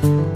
Yan,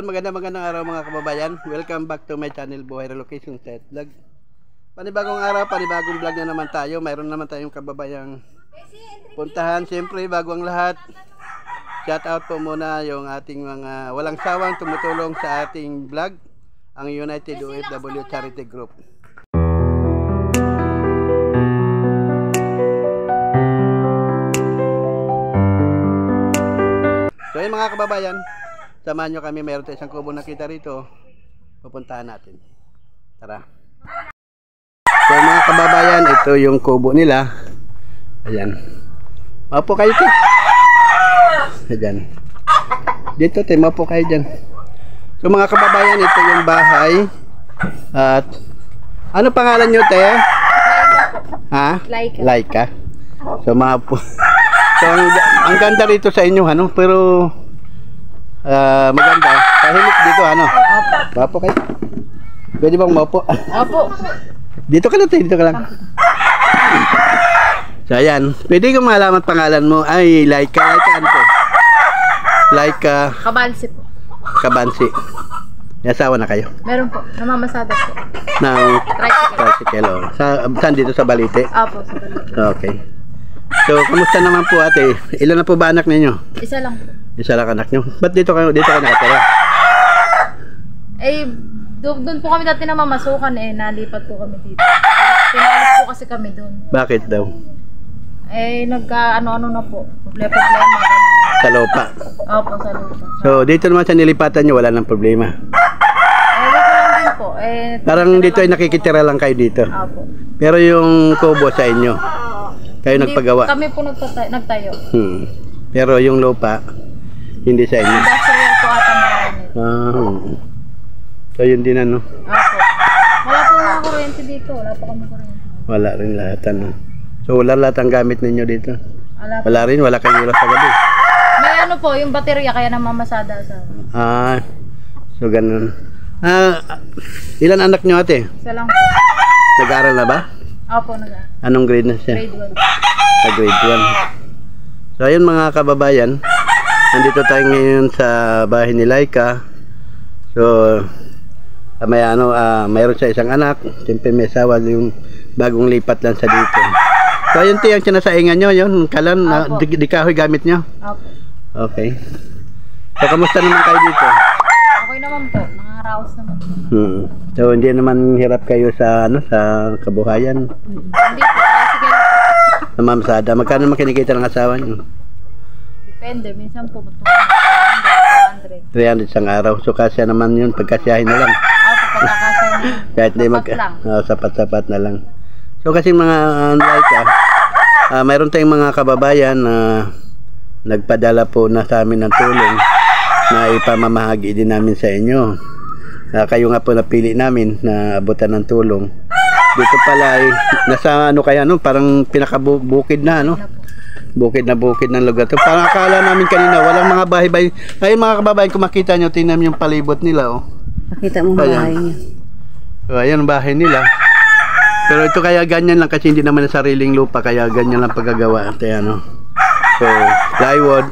magandang araw mga kababayan. Welcome back to my channel, Buhay Relocation Set Vlog. Panibagong araw, panibagong vlog na naman tayo. Mayroon naman tayong kababayang puntahan. Siyempre, bago ang lahat, shout out po muna yung ating mga walang sawang tumutulong sa ating vlog, ang United OFW Charity Group. So yun mga kababayan, samahan nyo kami, mayroon tayo isang kubo nakita rito. Pupuntahan natin. Tara. So mga kababayan, ito yung kubo nila. Ayan. Mapo kayo ito. Ayan. Dito tayo, mapo kayo dyan. So mga kababayan, ito yung bahay. At ano pangalan nyo tayo? Ha? Laika. Laika. So mapo. So ang ganda rito sa inyo, ano? Pero maganda. Tahimik dito, ano? Mapo kayo. Pwede bang mapo? Opo. Dito ka lang, dito ka lang. So ayan, pwede kong malaman pangalan mo. Ay, Laika. Laika ano po? Laika Kabansi po. Kabansi. May asawa na kayo? Meron po, namamasada po. Ng tricycle. Saan dito sa Balite? Opo, sa Balite. Okay. So, kumusta naman po ate? Ilan na po ba anak ninyo? Isa lang po. Isa lang anak nyo? Ba't dito kayo nakatira? Eh, doon po kami dati namamasukan nalipat po kami dito. Pinalis po kasi kami doon. Bakit daw? Eh, nagka-ano-ano na po. Problema. Sa lupa? Opo, sa lupa. So, dito naman sa nilipatan nyo, wala nang problema? Eh, wala lang din po. Parang dito ay nakikitira lang kayo dito? Opo. Pero yung kubo sa inyo, kayo nagpagawa? Kami po nagtayo. Pero yung lupa, hindi sa inyo? Industrial po ata marami. So yun din ano? Opo. Wala po mga kuryente dito. Wala po kami kuryente. Wala rin lahat ano. So wala lahat ang gamit ninyo dito? Wala rin? Wala kayong ilaw sa gabi? May ano po, yung baterya kaya namamasada sa... So ganun. Ilan anak nyo ate? Isa lang po. Nag-aaral na ba? Opo, nag-aaral. Anong grade na siya? Grade 1. Sa grade 1. So ayun mga kababayan, nandito tayo ngayon sa bahay ni Laika. So mayroon siya isang anak. Siyempre may asawa, yung bagong lipat lang sa dito. So ayun tiyang sinasaingan nyo, yun kalan, di kahoy gamit nyo? Opo. Okay. So kamusta naman kayo dito? Okay naman po, nakaraos naman. So hindi naman hirap kayo sa sa kabuhayan? Hindi po, sige. Namamasada, magkano naman kinikita ng asawa nyo? Depende, minsan po 300 isang araw. So kasya naman yun, pagkasyahin na lang. Opo, pagkakasya Kahit di sapat-sapat na lang. So kasi mga mayroon tayong mga kababayan na nagpadala po na sa amin ng tulong na ipamamahagi din namin sa inyo. Kayo nga po napili namin na abutan ng tulong. Dito pala ay nasa parang pinakabukid na bukid ng lugar to. Parang akala namin kanina walang mga bahay-bahay. Ayun mga kababayan, kung makita nyo, tingnan yung palibot nila. Makita mo bahay niya. So, ayan ang bahay nila. Pero ito kaya ganyan lang kasi hindi naman na sariling lupa, kaya ganyan lang pagkagawa. So, plywood.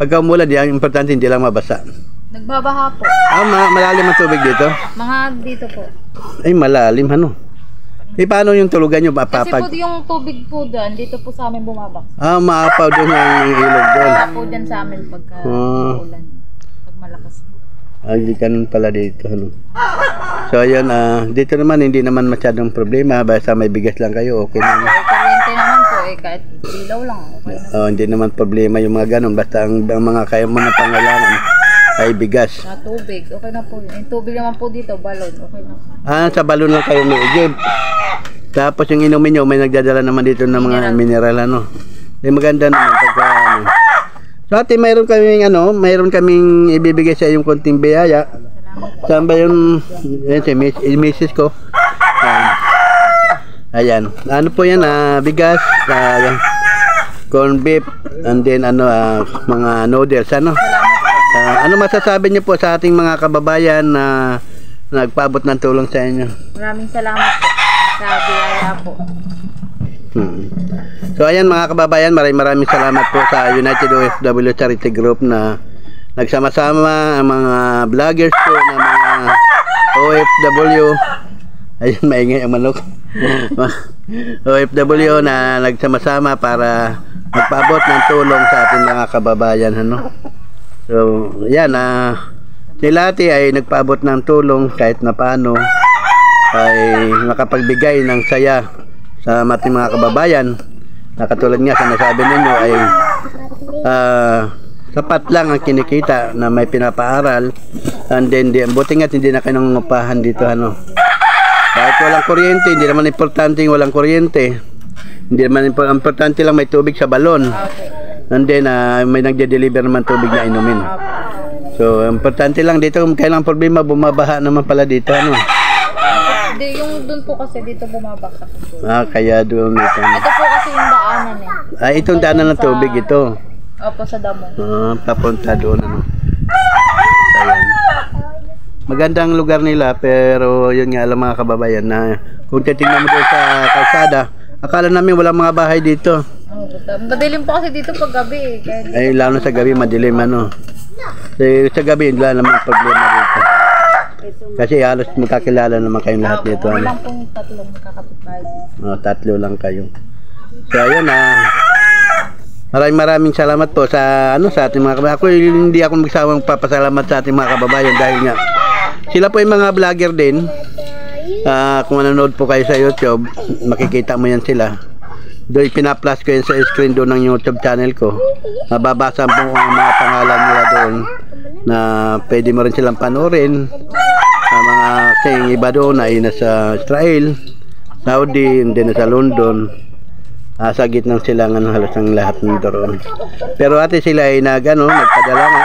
Pagka umulan, ang importante hindi lang mabasa. Nagbabaha po. Malalim ang tubig dito? Mga dito po. Ay, malalim paano yung tulugan nyo? Kasi po yung tubig po doon, dito po sa amin bumabak. Maapaw doon yung ilog doon. Maapaw dyan sa amin pagka ulan. Pag malakas po. Hindi ganun pala dito. So, ayun, dito naman, hindi naman masyadong problema. Basta may bigas lang kayo, okay naman. Kuryente naman po, kahit ilaw lang, okay na. Hindi naman problema yung mga ganun. Basta ang mga kaya mo na pangailangan ay bigas. Tubig, okay na po. Yung tubig naman po dito, balon, okay na. Sa balon lang kayo may igib. Tapos yung inumin nyo, may nagdadala naman dito ng mga mineral, maganda naman pagka, So ate, mayroon kaming ibibigay sa yung konting biyaya. Saan ba yung misis ko? Ayan. Ano po yan? Bigas, corn beef, and then mga noodles, ano masasabi niyo po sa ating mga kababayan na nagpaabot ng tulong sa inyo? Maraming salamat po sa biyaya po. So ayan mga kababayan, maraming salamat po sa United OFW Charity Group na nagsama-sama ang mga vloggers po na mga OFW. Ayun, maingay ang manok. OFW na nagsama-sama para magpaabot ng tulong sa ating mga kababayan. So yan, sila ate ay nagpaabot ng tulong kahit na paano ay makapagbigay ng saya sa ating mga kababayan na katulad nga sa nasabi ninyo ay sapat lang ang kinikita na may pinapaaral, and then buti nga hindi na kayo nangungupahan dito kahit walang kuryente. Hindi naman importante yung walang kuryente, hindi naman importante lang may tubig sa balon, and then may nagde-deliver naman tubig na inumin. So importante lang dito, kailang problema bumabaha naman pala dito yung doon po kasi dito bumabaksak. Kaya doon ito. Ito po kasi yung daanan itong daanan ng tubig ito. Opo, sa damo. Papunta doon Ayan. Magandang lugar nila, pero yun nga alam mga kababayan na kung titingnan mo doon sa kalsada, akala namin walang mga bahay dito. Madilim po kasi dito pag gabi. Ay lalo sa gabi madilim sa gabi wala naman problema dito. Kasi halos magkakilala naman kayong lahat dito. Walang pong tatlong kakapitbahay. Tatlo lang kayo. So ayun maraming salamat po sa ating mga kababayan. Hindi ako magsawang papasalamat sa ating mga kababayan dahil nga sila po yung mga vlogger din. Kung nanonood po kayo sa YouTube, makikita mo yan sila. Doon pina-plus ko yan sa screen doon ng YouTube channel ko. Mababasa po ang mga pangalan nila doon na pwede mo rin silang panoorin. Mga kasing iba doon ay nasa Israel, Saudi, and then nasa London. Sa gitnang silangan halos ng lahat ng doon. Pero ate sila ay nagpadala nga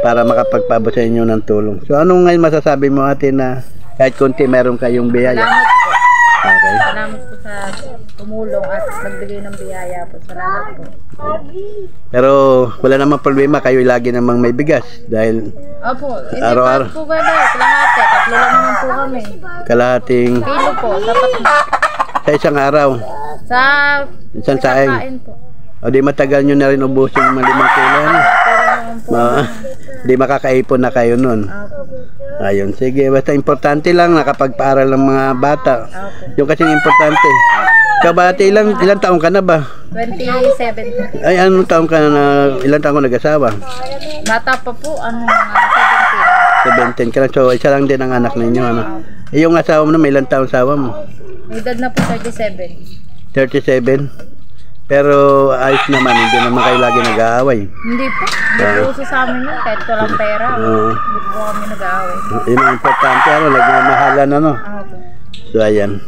para makapagpaabot sa inyo ng tulong. So anong ngayon masasabi mo ate na kahit konti meron kayong biyaya? Salamat po. Okay. Salamat po sa tumulong at nagbigay ng biyaya po. Salamat po. Pero wala namang problema, kayo lagi namang may bigas dahil araw-araw po ba kalahati, tatlo lang naman po kami. Kalahating kilo po, sapat na. Sa isang araw? Sa isang saing po. O di matagal nyo na rin ubusin yung 5 kilo di makakaipon na kayo nun. Ayun, sige, basta importante lang nakapagpaaral ng mga bata. Yung kasing importante. Kabate, ilang taong ka na ba? 27. Ay, anong taong ka na, ilang taong ka nag-asawa? Bata pa po, mga 17 ka lang, so isa lang din ang anak ninyo, yung asawa mo na, may ilang taong asawa mo? May edad na po 37. 37? Pero ayos naman, hindi naman kayo lagi nag-aaway. Hindi po. Hindi po uso sa amin yun. Kahit walang pera. Hindi po kami nag-aaway. Yun ang importante, nagmamahalan, ano. Opo. So, ayan.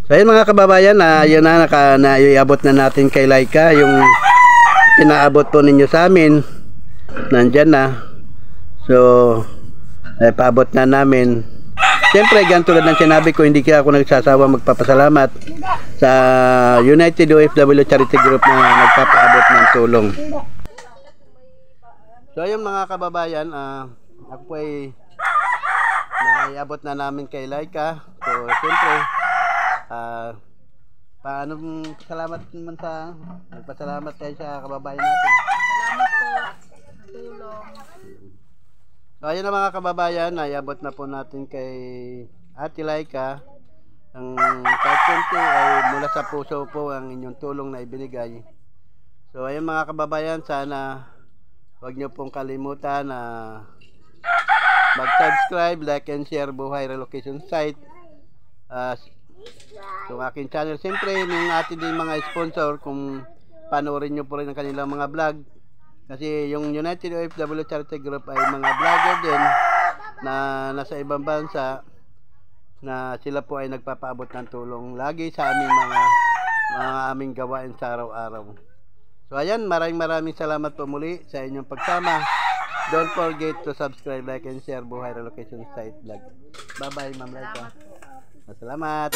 So, ayan mga kababayan, yun na, naiabot na natin kay Laika, yung pinaabot po ninyo sa amin, nandyan na. So, paabot na namin. Siyempre, ganito tulad ng sinabi ko, hindi kaya ako nagsasawa magpapasalamat sa United OFW Charity Group na nagpapaabot ng tulong. So, ayun mga kababayan, ako po ay naiabot na namin kay Laika. So, siyempre, paano salamat naman sa nagpasalamat kayo sa kababayan natin. Salamat po. Tulong. So, ayun na mga kababayan, naiabot na po natin kay Ate Laika. Ang kahit ay mula sa puso po ang inyong tulong na ibinigay. So, ayun mga kababayan, sana huwag nyo pong kalimutan na mag-subscribe, like and share Buhay Relocation Site. So, aking channel, siyempre, yung ating din mga sponsor, kung panoorin nyo po rin ang kanilang mga vlog. Kasi yung United OFW Charity Group ay mga vlogger din na nasa ibang bansa na sila po ay nagpapaabot ng tulong lagi sa aming mga aming gawain sa araw-araw. So ayan, maraming salamat po muli sa inyong pagsama. Don't forget to subscribe, like and share Buhay Relocation Site Vlog. Bye bye Ma'am Laika. Salamat.